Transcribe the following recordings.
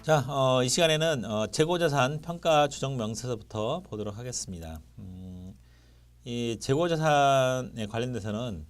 자, 이 시간에는 재고자산 평가 추정 명세서부터 보도록 하겠습니다. 이 재고자산에 관련돼서는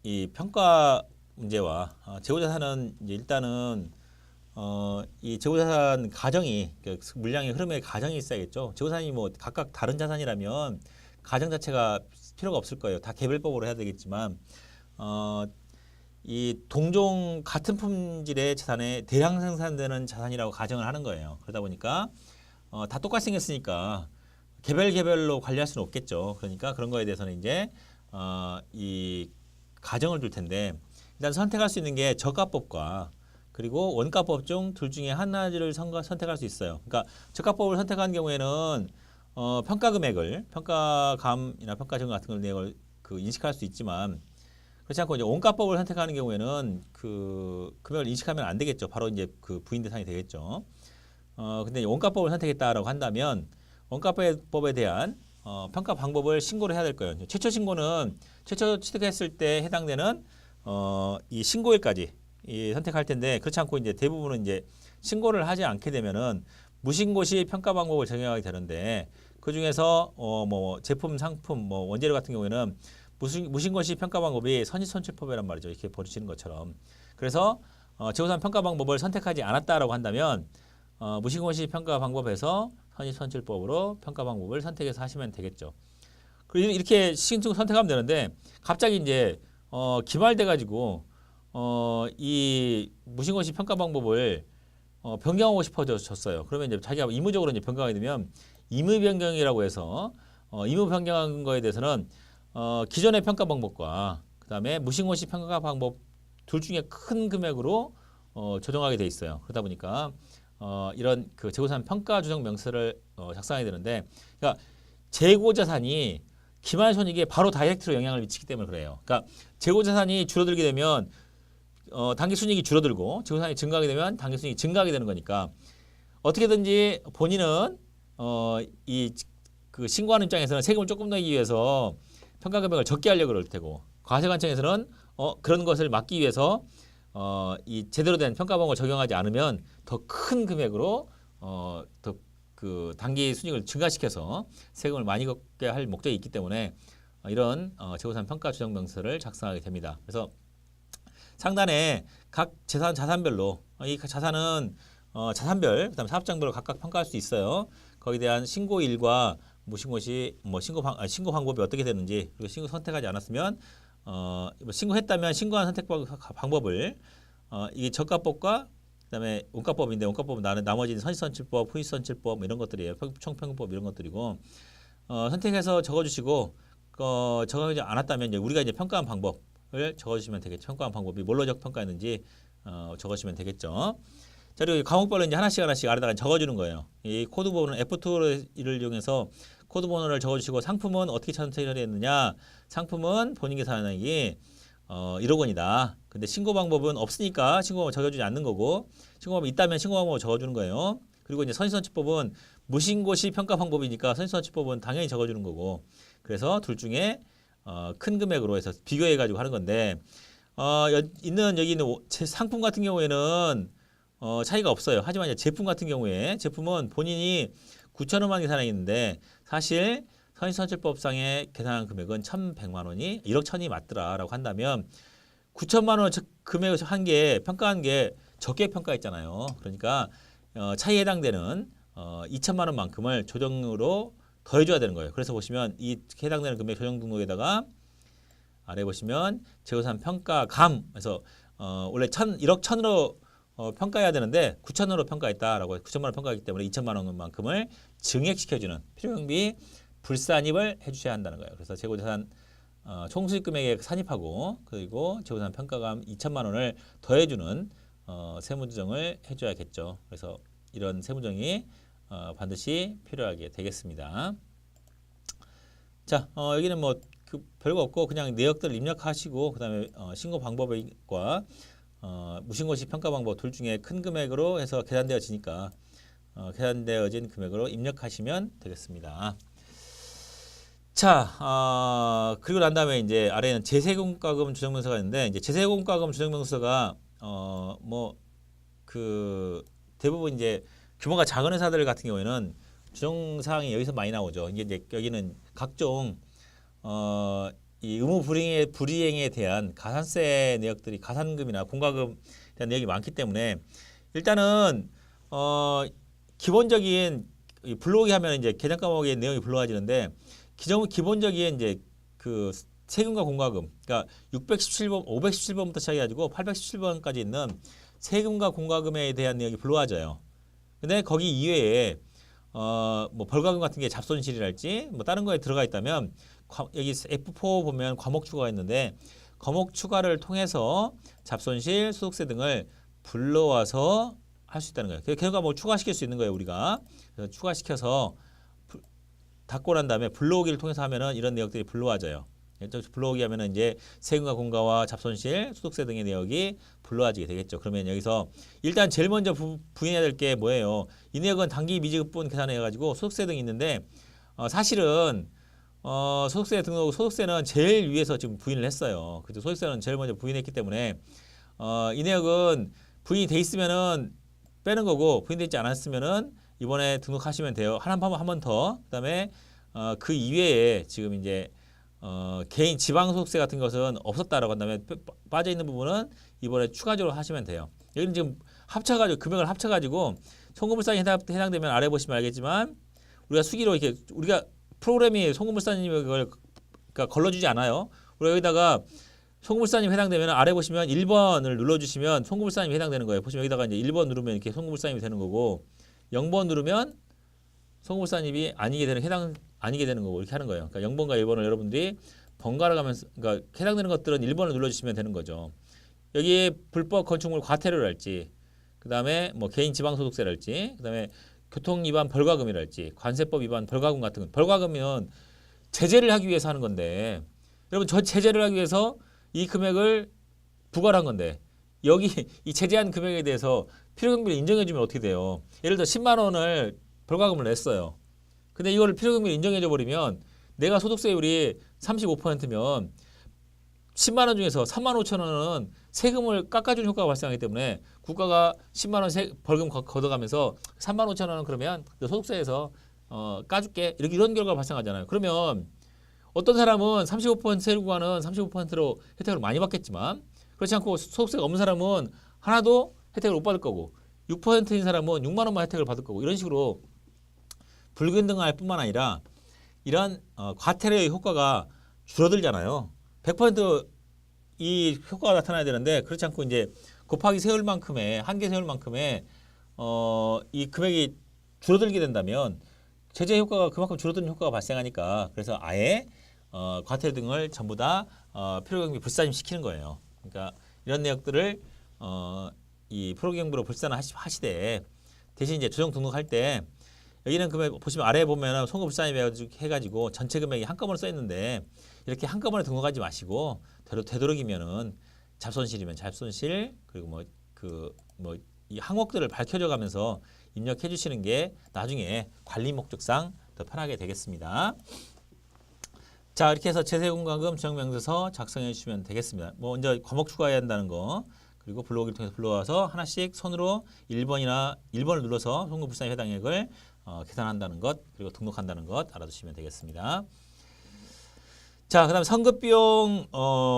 이 평가 문제와 재고자산은 이제 일단은 이 재고자산 가정이 물량의 흐름의 가정이 있어야겠죠. 재고자산이 뭐 각각 다른 자산이라면 가정 자체가 필요가 없을 거예요. 다 개별법으로 해야 되겠지만 이 동종 같은 품질의 자산에 대량 생산되는 자산이라고 가정을 하는 거예요. 그러다 보니까 다 똑같이 생겼으니까 개별로 관리할 수는 없겠죠. 그러니까 그런 거에 대해서는 이제 이 가정을 둘 텐데 일단 선택할 수 있는 게 저가법과 그리고 원가법 중 둘 중에 하나를 선택할 수 있어요. 그러니까 저가법을 선택한 경우에는 평가 금액을 평가감이나 평가정 같은 걸 내용을 인식할 수 있지만 그렇지 않고 이제 원가법을 선택하는 경우에는 그 금액을 인식하면 안 되겠죠. 바로 이제 그 부인 대상이 되겠죠. 근데 원가법을 선택했다라고 한다면 원가법에 대한 평가 방법을 신고를 해야 될 거예요. 최초 신고는 최초 취득했을 때 해당되는 이 신고일까지 선택할 텐데 그렇지 않고 이제 대부분은 이제 신고를 하지 않게 되면은 무신고 시 평가 방법을 적용하게 되는데 그 중에서 뭐 제품, 상품, 뭐 원재료 같은 경우에는 무신고 시 평가 방법이 선지선출법이란 말이죠. 이렇게 보시는 것처럼. 그래서 재고산 평가 방법을 선택하지 않았다라고 한다면 무신고 시 평가 방법에서 선지선출법으로 평가 방법을 선택해서 하시면 되겠죠. 그리고 이렇게 신청 선택하면 되는데 갑자기 이제 기말돼 가지고 이 무신고 시 평가 방법을 변경하고 싶어졌어요. 그러면 이제 자기가 의무적으로 이제 변경하게 되면 임의 변경이라고 해서 임의 변경한 거에 대해서는 기존의 평가 방법과 그다음에 무신고 시 평가 방법 둘 중에 큰 금액으로 조정하게 돼 있어요. 그러다 보니까 이런 그 재고자산 평가 조정 명세를 작성해야 되는데, 그러니까 재고자산이 기말손익에 바로 다이렉트로 영향을 미치기 때문에 그래요. 그러니까 재고자산이 줄어들게 되면 당기순이익이 줄어들고 재고자산이 증가하게 되면 당기순이익이 증가하게 되는 거니까 어떻게든지 본인은 이 그 신고하는 입장에서는 세금을 조금 내기 위해서 평가 금액을 적게 하려고 그럴 테고 과세관청에서는 그런 것을 막기 위해서 이 제대로 된 평가 방법을 적용하지 않으면 더 큰 금액으로 더 그 당기 순이익을 증가시켜서 세금을 많이 걷게 할 목적이 있기 때문에 이런 재고자산 평가 조정 명세를 작성하게 됩니다. 그래서 상단에 각 자산별로 이 자산은 자산별 그다음에 사업장별로 각각 평가할 수 있어요. 거기에 대한 신고일과 무신고시 신고 방법이 어떻게 되는지 그리고 신고 선택하지 않았으면 신고했다면 신고한 선택 방법을 이게 저가법과 그다음에 원가법인데 원가법은 나머지 선지선출법, 후이선출법 뭐 이런 것들이에요. 총평균법 이런 것들이고 선택해서 적어주시고 적어주지 않았다면 이제 우리가 이제 평가한 방법을 적어주시면 되겠죠. 평가한 방법이 뭘로 평가했는지 적어주시면 되겠죠. 자, 그리고 과목별로 이제 하나씩 아래다가 적어주는 거예요. 이 코드 번호는 F2를 이용해서 코드 번호를 적어주시고 상품은 어떻게 처리했느냐? 상품은 본인 계산액이 1억 원이다. 근데 신고 방법은 없으니까 신고 방법 적어주지 않는 거고 신고 방법이 있다면 신고 방법을 적어주는 거예요. 그리고 이제 선지선출법은 무신고 시 평가 방법이니까 선지선출법은 당연히 적어주는 거고 그래서 둘 중에 큰 금액으로 해서 비교해 가지고 하는 건데 여기 있는 상품 같은 경우에는 차이가 없어요. 하지만 이제 제품 같은 경우에 제품은 본인이 9,000원만 계산해 있는데 사실 선지선출법상의 계산한 금액은 1,100만 원이 1억 1,000이 맞더라라고 한다면 9천만 원 금액을 평가한 게 적게 평가했잖아요. 그러니까 차이에 해당되는 2천만 원만큼을 조정으로 더해줘야 되는 거예요. 그래서 보시면 이 해당되는 금액 조정 등록에다가 아래 보시면 재고자산 평가감에서 원래 1억 1,000으로 평가해야 되는데 9천원으로 평가했다라고 9천만 원 평가하기 때문에 2천만 원만큼을 증액시켜주는 필요경비 불산입을 해주셔야 한다는 거예요. 그래서 재고자산 총수익 금액에 산입하고 그리고 재고자산 평가감 2천만 원을 더해주는 세무조정을 해줘야겠죠. 그래서 이런 세무조정이 반드시 필요하게 되겠습니다. 자, 여기는 뭐 별거 없고 그냥 내역들 입력하시고 그다음에 신고 방법과 무신고 시 평가 방법 둘 중에 큰 금액으로 해서 계산되어지니까 계산되어진 금액으로 입력하시면 되겠습니다. 자, 그리고 난 다음에 이제 아래에는 제세공과금 조정명세가 있는데 이제 제세공과금 조정명세가 그 대부분 이제 규모가 작은 회사들 같은 경우에는 규정 사항이 여기서 많이 나오죠. 이제 여기는 각종 이 의무 불이행에 대한 가산세 내역들이 가산금이나 공과금에 대한 내역이 많기 때문에 일단은 기본적인 이 불러오기 하면 이제 계정 과목의 내용이 불러와지는데 기본적인 이제 그 세금과 공과금, 그러니까 617번, 517번부터 시작해가지고 817번까지 있는 세금과 공과금에 대한 내용이 불러와져요. 근데 거기 이외에 뭐 벌과금 같은 게 잡손실이랄지 뭐 다른 거에 들어가 있다면 여기 F4 보면 과목 추가가 있는데 과목 추가를 통해서 잡손실, 소득세 등을 불러와서 할 수 있다는 거예요. 그러니까 뭐 추가시킬 수 있는 거예요, 우리가. 그래서 추가시켜서 닫고 난 다음에 불러오기를 통해서 하면은 이런 내역들이 불러와져요. 불러오기 하면은 이제 세금과 공과와 잡손실, 소득세 등의 내역이 불러와지게 되겠죠. 그러면 여기서 일단 제일 먼저 부인해야 될 게 뭐예요? 이 내역은 단기 미지급분 계산해 가지고 소득세 등이 있는데 사실은 소득세 등록 소득세는 제일 위에서 지금 부인을 했어요. 그죠? 소득세는 제일 먼저 부인했기 때문에 이 내역은 부인이 돼 있으면은 빼는 거고 부인되어 있지 않았으면은 이번에 등록하시면 돼요. 한 번 더. 그다음에 그 이외에 지금 이제 개인 지방소득세 같은 것은 없었다라고 한다면 빠져 있는 부분은 이번에 추가적으로 하시면 돼요. 여기는 지금 합쳐가지고 금액을 합쳐가지고 송금불상이 해당되면 아래 보시면 알겠지만 우리가 수기로 이렇게 우리가 프로그램이 송금불사님 이걸 그러니까 걸러주지 않아요. 우리가 여기다가 송금불사님 해당되면 아래 보시면 1번을 눌러주시면 송금불사님이 해당되는 거예요. 보시면 여기다가 이제 1번 누르면 이렇게 송금불사님이 되는 거고 0번 누르면 송금불사님이 아니게 되는 거고 이렇게 하는 거예요. 그러니까 0번과 1번을 여러분들이 번갈아 가면서 그러니까 해당되는 것들은 1번을 눌러주시면 되는 거죠. 여기에 불법 건축물 과태료랄지 그다음에 뭐 개인 지방소득세랄지 그다음에 교통 위반 벌과금이랄지 관세법 위반 벌과금 같은 건 벌과금이면 제재를 하기 위해서 하는 건데 여러분 저 제재를 하기 위해서 이 금액을 부과를 한 건데 여기 이 제재한 금액에 대해서 필요경비를 인정해주면 어떻게 돼요? 예를 들어 10만 원을 벌과금을 냈어요. 근데 이거를 필요경비를 인정해줘 버리면 내가 소득세율이 35%면 10만 원 중에서 3만 5천 원은 세금을 깎아주는 효과가 발생하기 때문에 국가가 10만 원 벌금 걷어가면서 3만 5천 원은 그러면 소득세에서 까줄게 이런 결과가 발생하잖아요. 그러면 어떤 사람은 35% 세율 구간은 35%로 혜택을 많이 받겠지만 그렇지 않고 소득세가 없는 사람은 하나도 혜택을 못 받을 거고 6%인 사람은 6만 원만 혜택을 받을 거고 이런 식으로 불균등할 뿐만 아니라 이런 과태료의 효과가 줄어들잖아요. 100% 이 효과가 나타나야 되는데 그렇지 않고 이제 곱하기 세율만큼의 한계 세율만큼의 이 금액이 줄어들게 된다면 제재 효과가 그만큼 줄어드는 효과가 발생하니까 그래서 아예 과태료 등을 전부 다 필요경비 불산임 시키는 거예요. 그러니까 이런 내역들을 이 프로경비로 불산하시되 대신 이제 조정 등록할 때 여기는 금액 보시면 아래에 보면 송금 불산임 해가지고 전체 금액이 한꺼번에 써 있는데 이렇게 한꺼번에 등록하지 마시고 되도록이면은 잡손실이면 잡손실 그리고 이 항목들을 밝혀져 가면서 입력해 주시는 게 나중에 관리 목적상 더 편하게 되겠습니다. 자 이렇게 해서 제세공과금 지정명세서 작성해 주시면 되겠습니다. 뭐 먼저 과목 추가해야 한다는 거 그리고 불러오기를 통해서 불러와서 하나씩 손으로 1번을 눌러서 송금불산임 해당액을 계산한다는 것 그리고 등록한다는 것 알아두시면 되겠습니다. 자 그다음 선급비용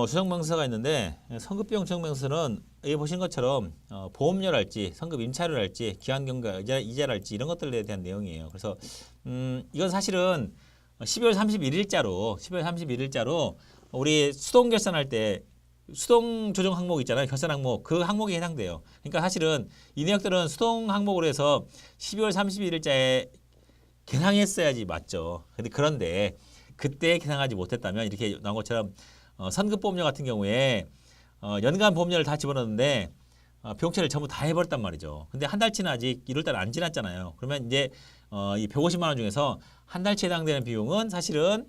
조정명세서가 있는데 선급비용 조정명세서는 여기 보신 것처럼 보험료랄지 선급 임차료랄지 기한경과 이자랄지 이런 것들에 대한 내용이에요. 그래서 이건 사실은 12월 31일자로 우리 수동 결산할 때 수동 조정 항목 있잖아요. 결산 항목 그 항목에 해당돼요. 그러니까 사실은 이 내역들은 수동 항목으로 해서 12월 31일자에 계상했어야지 맞죠. 그런데 그때 계상하지 못했다면 이렇게 나온 것처럼 선급보험료 같은 경우에 연간 보험료를 다 집어넣는데 비용처리를 전부 다 해버렸단 말이죠. 근데 한 달치는 아직 1월달 안 지났잖아요. 그러면 이제 이 150만 원 중에서 한 달치 해당되는 비용은 사실은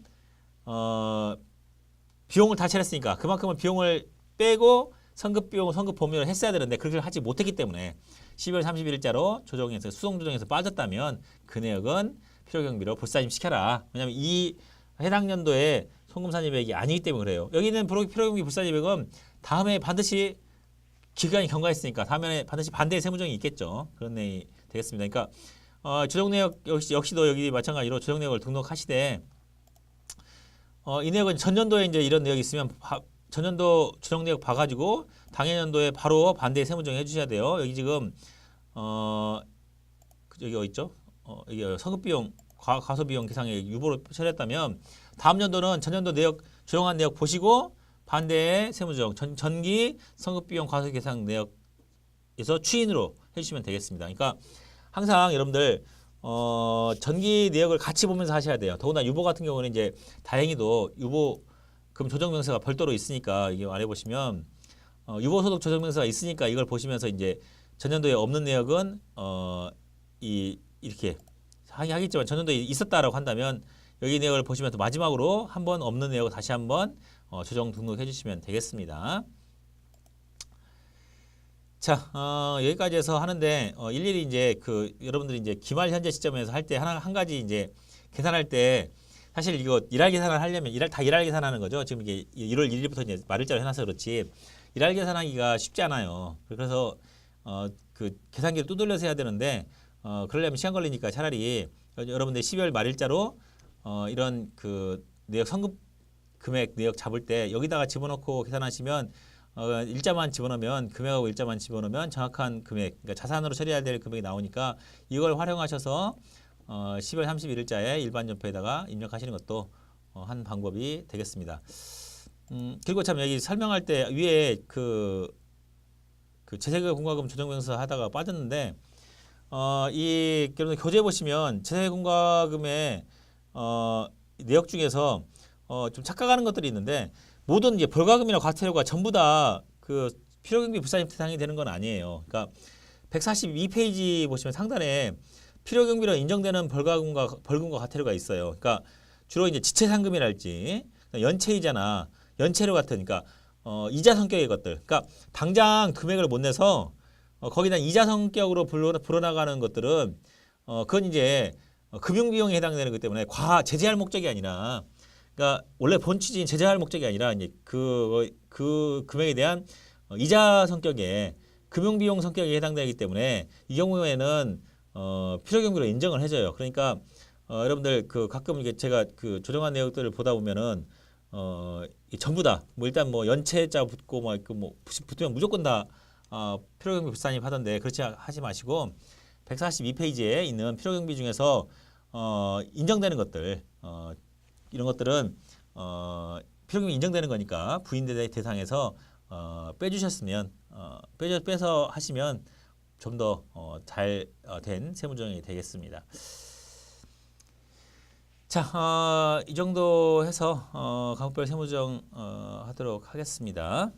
비용을 다 처리했으니까 그만큼은 비용을 빼고 선급비용, 선급보험료를 했어야 되는데 그렇게 하지 못했기 때문에 12월 31일자로 조정해서 수동 조정에서 빠졌다면 그 내역은 필요경비로 불산임 시켜라. 왜냐하면 이 해당 연도에 송금산입액이 아니기 때문에 그래요. 여기는 필요경비 불산입액은 다음에 반드시 기간이 경과했으니까 다음에 반드시 반대의 세무정이 있겠죠. 그런 내용이 되겠습니다. 그러니까 조정 내역 역시도 여기 마찬가지로 조정 내역을 등록하시되 이 내역은 전년도에 이제 이런 내역이 있으면 전년도 조정 내역 봐가지고 당해년도에 바로 반대의 세무정 해주셔야 돼요. 여기 지금 여기 어디 있죠? 이게 성급비용 과소비용 계상액 유보로 처리했다면 다음 년도는 전년도 내역 조정한 내역 보시고 반대의 세무정 전기 성급비용 과소계상 내역에서 추인으로 해주시면 되겠습니다. 그러니까 항상 여러분들 전기 내역을 같이 보면서 하셔야 돼요. 더구나 유보 같은 경우는 이제 다행히도 유보금 조정명세가 별도로 있으니까 이게 안해 보시면 유보소득 조정명세가 있으니까 이걸 보시면서 이제 전년도에 없는 내역은 이렇게 하겠지만 전년도에 있었다라고 한다면 여기 내역을 보시면서 마지막으로 한번 없는 내역을 다시 한번 조정 등록해 주시면 되겠습니다. 자, 여기까지 해서 하는데 일일이 이제 여러분들이 이제 기말 현재 시점에서 할 때 한 가지 이제 계산할 때 사실 이거 일할 계산을 하려면 일할 계산하는 거죠. 지금 이게 1월 1일부터 이제 말일자로 해놔서 그렇지 일할 계산하기가 쉽지 않아요. 그래서 그 계산기를 두들려서 해야 되는데 그러려면 시간 걸리니까 차라리 여러분들 12월 말일자로 이런 내역 성급 금액 내역 잡을 때 여기다가 집어넣고 계산하시면 일자만 집어넣으면 금액하고 일자만 집어넣으면 정확한 금액 그러니까 자산으로 처리해야 될 금액이 나오니까 이걸 활용하셔서 10월 31일자에 일반 전표에다가 입력하시는 것도 한 방법이 되겠습니다. 그리고 참 여기 설명할 때 위에 재세금 공과금 조정명세 하다가 빠졌는데 여러분 교재 보시면 재세금 공과금의 내역 중에서 좀 착각하는 것들이 있는데 모든 이제 벌과금이나 과태료가 전부 다 필요경비 불산입 대상이 되는 건 아니에요. 그러니까 142페이지 보시면 상단에 필요경비로 인정되는 벌금과 과태료가 있어요. 그러니까 주로 이제 지체상금이랄지 연체이자나 연체료 같은 그러니까 이자 성격의 것들. 그러니까 당장 금액을 못 내서 거기다 이자 성격으로 불어나가는 것들은 그건 이제 금융비용에 해당되는 것 때문에 제재할 목적이 아니라 그러니까 원래 본 취지인 제재할 목적이 아니라 이제 그 금액에 대한 이자 성격의 금융비용 성격에 해당되기 때문에 이 경우에는 필요경비로 인정을 해줘요. 그러니까 여러분들 가끔 이게 제가 조정한 내역들을 보다 보면은 전부 다 일단 연체자 붙고 붙으면 무조건 다 필요경비 불산입 하던데 그렇지 하지 마시고 142페이지에 있는 필요경비 중에서 인정되는 것들 이런 것들은 필요경비 인정되는 거니까 부인 대상에서 빼주셨으면 빼서 하시면 좀 더 잘 된 세무조정이 되겠습니다. 자, 이 정도 해서 과목별 세무조정 하도록 하겠습니다.